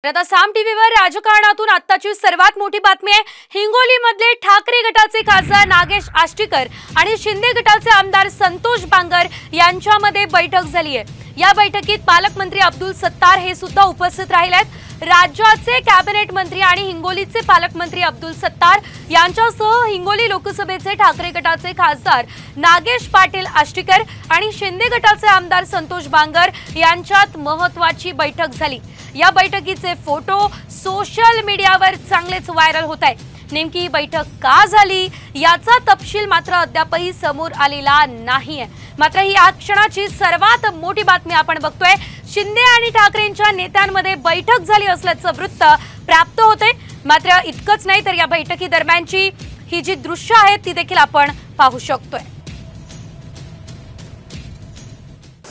आता साम टीव्हीवर राजकारणातून आत्ताची सर्वात मोठी बातमी आहे। हिंगोलीमधले ठाकरे गटाचे खासदार नागेश आष्टीकर आणि शिंदे गटाचे आमदार संतोष बांगर यांच्यामध्ये बैठक झाली आहे। या बैठकीत पालकमंत्री अब्दुल सत्तार हे सुद्धा उपस्थित राहिले आहेत। राज्याचे कॅबिनेट मंत्री आणि हिंगोलीचे पालकमंत्री अब्दुल सत्तार यांच्यासह हिंगोली लोकसभेचे ठाकरे गटाचे खासदार नागेश पाटील आष्टीकर आणि शिंदे गटाचे आमदार संतोष बांगर यांच्यात महत्त्वाची बैठक झाली। या बैठकीचे फोटो सोशल मीडियावर चांगलेच व्हायरल होत आहेत। नेमकी ही बैठक का झाली याचा तपशील मात्र अद्यापही समोर आलेला नाहीये। मात्र ही या क्षणाची सर्वात मोठी बातमी आपण बघतोय। शिंदे आणि ठाकरेंच्या नेत्यांमध्ये बैठक झाली असल्याचं वृत्त प्राप्त होते। मात्र इतकंच नाही तर या बैठकी दरम्यानची ही जी दृश्य आहेत ती देखील आपण पाहू शकतोय।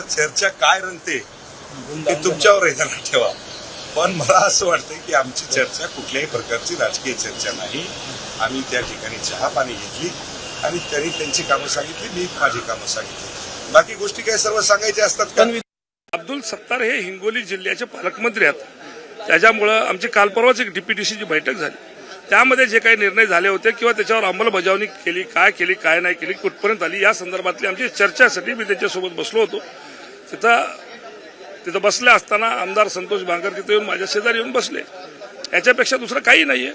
चर्चा काय रंगते तुमच्यावर येताना ठेवा, पण मला असं वाटतं की आमची चर्चा कुठल्याही प्रकारची राजकीय चर्चा नाही। आम्ही त्या ठिकाणी चहा पाणी घेतली आणि त्यांनी त्यांची कामं सांगितली, मी माझी कामं सांगितली। बाकी गोष्टी काय सर्व सांगायच्या असतात का? अब्दुल सत्तार हे हिंगोली जिल्ह्याचे पालकमंत्री आहेत। त्याच्यामुळे आमची काल परवाच एक डीपीटीसीची बैठक झाली। त्यामध्ये जे काही निर्णय झाले होते किंवा त्याच्यावर अंमलबजावणी केली काय नाही केली, कुठपर्यंत आली या संदर्भातली आमची चर्चेसाठी मी त्याच्यासोबत बसलो होतो। तिथं बसले असताना आमदार संतोष बांगर तिथे येऊन माझ्या शेजारी येऊन बसले। याच्यापेक्षा दुसरं काही नाहीये।